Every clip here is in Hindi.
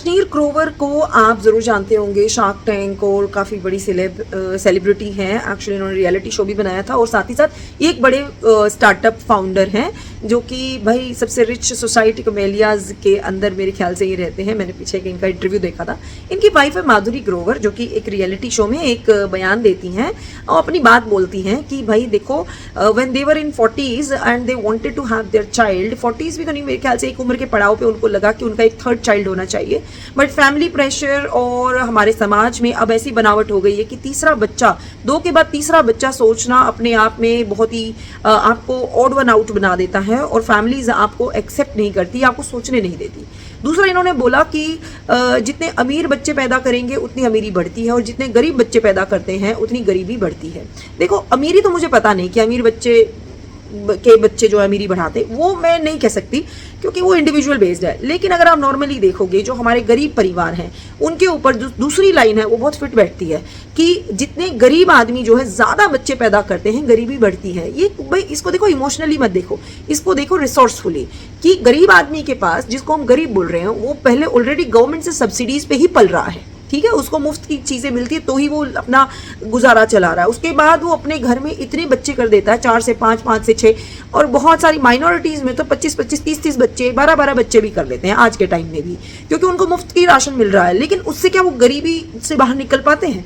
अश्नीर ग्रोवर को आप ज़रूर जानते होंगे, शार्क टैंक और काफ़ी बड़ी सेलिब्रिटी हैं। एक्चुअली इन्होंने रियलिटी शो भी बनाया था और साथ ही साथ एक बड़े स्टार्टअप फाउंडर हैं जो कि भाई सबसे रिच सोसाइटी कमेलियाज के अंदर मेरे ख्याल से ये रहते हैं। मैंने पीछे इनका इंटरव्यू देखा था। इनकी वाइफ है माधुरी ग्रोवर, जो कि एक रियलिटी शो में एक बयान देती हैं और अपनी बात बोलती हैं कि भाई देखो, when they were in 40s and they wanted to have their child, 40s भी तो नहीं, मेरे ख्याल से एक उम्र के पड़ाव पे उनको लगा कि उनका एक थर्ड चाइल्ड होना चाहिए, बट फैमिली प्रेशर और हमारे समाज में अब ऐसी बनावट हो गई है कि तीसरा बच्चा, 2 के बाद तीसरा बच्चा सोचना अपने आप में बहुत ही आपको ऑड वन आउट बना देता है और फैमिलीज आपको एक्सेप्ट नहीं करती, आपको सोचने नहीं देती। दूसरा इन्होंने बोला कि जितने अमीर बच्चे पैदा करेंगे उतनी अमीरी बढ़ती है और जितने गरीब बच्चे पैदा करते हैं उतनी गरीबी बढ़ती है। देखो, अमीरी तो मुझे पता नहीं कि अमीर बच्चे जो अमीरी बढ़ाते, वो मैं नहीं कह सकती क्योंकि वो इंडिविजुअल बेस्ड है। लेकिन अगर आप नॉर्मली देखोगे, जो हमारे गरीब परिवार हैं उनके ऊपर जो दूसरी लाइन है वो बहुत फिट बैठती है कि जितने गरीब आदमी जो है ज़्यादा बच्चे पैदा करते हैं, गरीबी बढ़ती है। ये भाई इसको देखो, इमोशनली मत देखो, इसको देखो रिसोर्सफुली, कि गरीब आदमी के पास, जिसको हम गरीब बोल रहे हैं, वो पहले ऑलरेडी गवर्नमेंट से सब्सिडीज पे ही पल रहा है, ठीक है, उसको मुफ्त की चीज़ें मिलती है तो ही वो अपना गुजारा चला रहा है। उसके बाद वो अपने घर में इतने बच्चे कर देता है, 4 से 5, 5 से 6, और बहुत सारी माइनॉरिटीज़ में तो 25-25, 30-30 बच्चे, 12-12 बच्चे भी कर लेते हैं आज के टाइम में भी, क्योंकि उनको मुफ्त की राशन मिल रहा है। लेकिन उससे क्या वो गरीबी से बाहर निकल पाते हैं?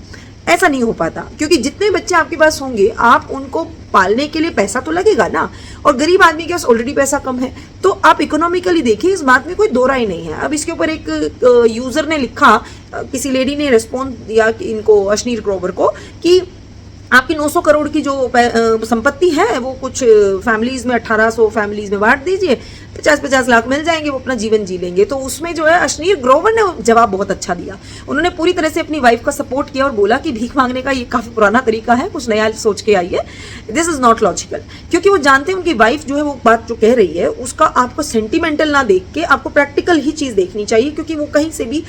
ऐसा नहीं हो पाता, क्योंकि जितने बच्चे आपके पास होंगे आप उनको पालने के लिए पैसा तो लगेगा ना, और गरीब आदमी के पास ऑलरेडी पैसा कम है। तो आप इकोनॉमिकली देखिए, इस बात में कोई दो राय नहीं है। अब इसके ऊपर एक यूजर ने लिखा, किसी लेडी ने रिस्पॉन्स दिया कि इनको, अश्नीर ग्रोवर को, कि आपकी 900 करोड़ की जो संपत्ति है वो कुछ फैमिलीज में, 1800 फैमिलीज में बांट दीजिए, 50-50 लाख मिल जाएंगे, वो अपना जीवन जी लेंगे। तो उसमें जो है अश्नीर ग्रोवर ने जवाब बहुत अच्छा दिया। उन्होंने पूरी तरह से अपनी वाइफ का सपोर्ट किया और बोला कि भीख मांगने का ये काफी पुराना तरीका है, कुछ नया सोच के आई है, दिस इज नॉट लॉजिकल। क्योंकि वो जानते हैं उनकी वाइफ जो है वो बात जो कह रही है उसका आपको सेंटिमेंटल ना देख के आपको प्रैक्टिकल ही चीज देखनी चाहिए, क्योंकि वो कहीं से भी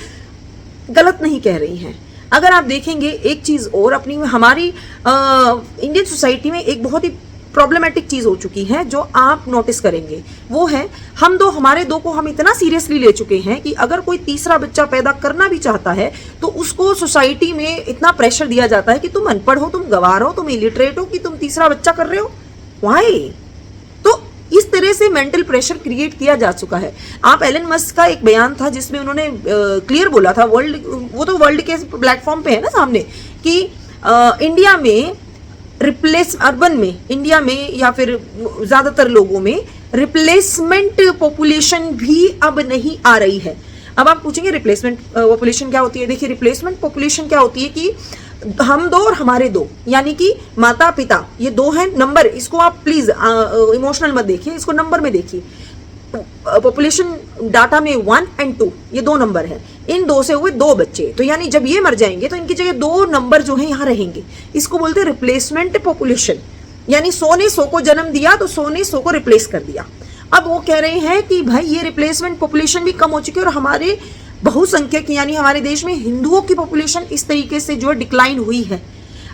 गलत नहीं कह रही हैं। अगर आप देखेंगे एक चीज और, अपनी हमारी इंडियन सोसाइटी में एक बहुत ही प्रॉब्लमेटिक चीज हो चुकी है जो आप नोटिस करेंगे, वो है हमारे दो को हम इतना सीरियसली ले चुके हैं कि अगर कोई तीसरा बच्चा पैदा करना भी चाहता है तो उसको सोसाइटी में इतना प्रेशर दिया जाता है कि तुम अनपढ़ हो, तुम गंवार हो, तुम इलिटरेट हो, कि तुम तीसरा बच्चा कर रहे हो। व्हाई? तो इस तरह से मेंटल प्रेशर क्रिएट किया जा चुका है। आप एलन मस्क का एक बयान था जिसमें उन्होंने क्लियर बोला था, वो तो वर्ल्ड के प्लेटफॉर्म पे है ना सामने, कि इंडिया में अर्बन में, इंडिया में या फिर ज्यादातर लोगों में रिप्लेसमेंट पॉपुलेशन भी अब नहीं आ रही है। अब आप पूछेंगे रिप्लेसमेंट पॉपुलेशन क्या होती है? देखिए, रिप्लेसमेंट पॉपुलेशन क्या होती है कि हम दो और हमारे दो, यानी कि माता पिता, ये दो हैं नंबर। इसको आप प्लीज इमोशनल मत देखिए, इसको नंबर में देखिए। पॉपुलेशन डाटा में 1 और 2 ये 2 नंबर है, इन 2 से हुए 2 बच्चे, तो यानी जब ये मर जाएंगे तो इनकी जगह 2 नंबर जो है यहाँ रहेंगे। इसको बोलते हैं रिप्लेसमेंट पॉपुलेशन, यानी 100 ने 100 को जन्म दिया तो 100 ने 100 को रिप्लेस कर दिया। अब वो कह रहे हैं कि भाई ये रिप्लेसमेंट पॉपुलेशन भी कम हो चुकी है और हमारे बहुसंख्यक यानी हमारे देश में हिंदुओं की पॉपुलेशन इस तरीके से जो डिक्लाइन हुई है।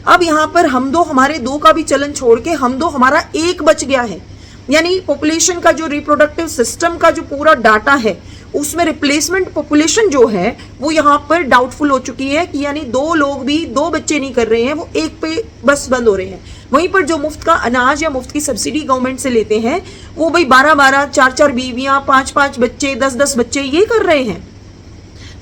अब यहाँ पर हम दो हमारे दो का भी चलन छोड़ के हम दो हमारा एक बच गया है, यानी पॉपुलेशन का जो रिप्रोडक्टिव सिस्टम का जो पूरा डाटा है उसमें रिप्लेसमेंट पॉपुलेशन जो है वो यहाँ पर डाउटफुल हो चुकी है, कि यानी 2 लोग भी 2 बच्चे नहीं कर रहे हैं, वो एक पे बस बंद हो रहे हैं। वहीं पर जो मुफ्त का अनाज या मुफ्त की सब्सिडी गवर्नमेंट से लेते हैं वो भाई 12-12, 4-4 बीवियां, 5-5 बच्चे, 10-10 बच्चे ये कर रहे हैं।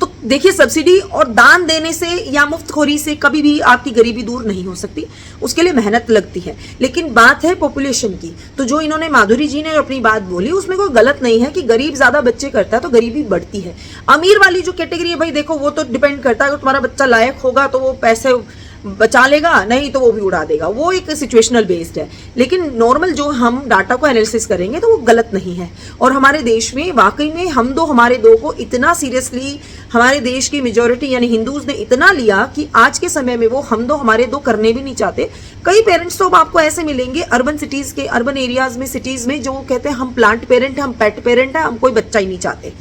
तो देखिए, सब्सिडी और दान देने से या मुफ्तखोरी से कभी भी आपकी गरीबी दूर नहीं हो सकती, उसके लिए मेहनत लगती है। लेकिन बात है पॉपुलेशन की, तो जो इन्होंने माधुरी जी ने अपनी बात बोली उसमें कोई गलत नहीं है कि गरीब ज्यादा बच्चे करता है तो गरीबी बढ़ती है। अमीर वाली जो कैटेगरी है भाई देखो, वो तो डिपेंड करता है, अगर तुम्हारा बच्चा लायक होगा तो वो पैसे बचा लेगा, नहीं तो वो भी उड़ा देगा, वो एक सिचुएशनल बेस्ड है। लेकिन नॉर्मल जो हम डाटा को एनालिसिस करेंगे तो वो गलत नहीं है। और हमारे देश में वाकई में हमारे दो को इतना सीरियसली हमारे देश की मेजॉरिटी यानी हिंदूज ने इतना लिया कि आज के समय में वो हमारे दो करने भी नहीं चाहते। कई पेरेंट्स तो अब आपको ऐसे मिलेंगे अर्बन सिटीज के, अर्बन एरियाज में, सिटीज में, जो कहते हैं हम प्लांट पेरेंट है, हम पेट पेरेंट है, हम कोई बच्चा ही नहीं चाहते।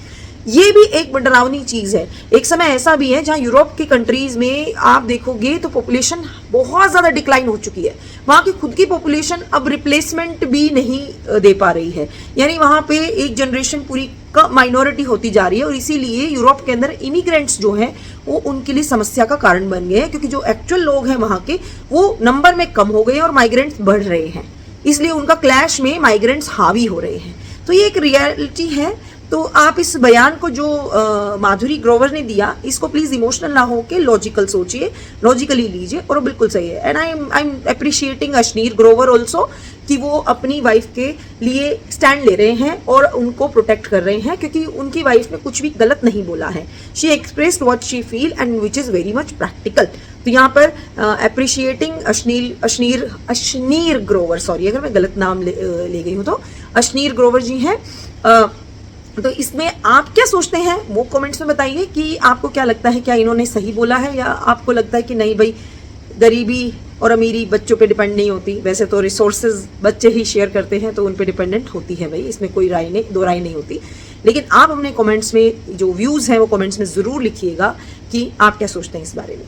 ये भी एक डरावनी चीज है। एक समय ऐसा भी है जहां यूरोप की कंट्रीज में आप देखोगे तो पॉपुलेशन बहुत ज्यादा डिक्लाइन हो चुकी है, वहां की खुद की पॉपुलेशन अब रिप्लेसमेंट भी नहीं दे पा रही है, यानी वहां पे एक जनरेशन पूरी माइनॉरिटी होती जा रही है और इसीलिए यूरोप के अंदर इमिग्रेंट्स जो हैं वो उनके लिए समस्या का कारण बन गए हैं, क्योंकि जो एक्चुअल लोग हैं वहाँ के वो नंबर में कम हो गए हैं और माइग्रेंट्स बढ़ रहे हैं, इसलिए उनका क्लैश में माइग्रेंट्स हावी हो रहे हैं। तो ये एक रियलिटी है। तो आप इस बयान को जो माधुरी ग्रोवर ने दिया, इसको प्लीज इमोशनल ना हो के लॉजिकल सोचिए, लॉजिकली लीजिए, और वो बिल्कुल सही है। And I am appreciating Ashneer Grover also कि वो अपनी वाइफ के लिए स्टैंड ले रहे हैं और उनको प्रोटेक्ट कर रहे हैं, क्योंकि उनकी वाइफ ने कुछ भी गलत नहीं बोला है। She expressed what she feel and which is very much practical. तो यहाँ पर अप्रिशिएटिंग अश्नीर ग्रोवर, सॉरी अगर मैं गलत नाम ले गई हूँ तो, अश्नीर ग्रोवर जी हैं। तो इसमें आप क्या सोचते हैं वो कमेंट्स में बताइए कि आपको क्या लगता है, क्या इन्होंने सही बोला है या आपको लगता है कि नहीं भाई गरीबी और अमीरी बच्चों पे डिपेंड नहीं होती, वैसे तो रिसोर्सेज बच्चे ही शेयर करते हैं तो उन पे डिपेंडेंट होती है भाई, इसमें कोई दो राय नहीं होती। लेकिन आप अपने कमेंट्स में जो व्यूज़ हैं वो कमेंट्स में ज़रूर लिखिएगा कि आप क्या सोचते हैं इस बारे में।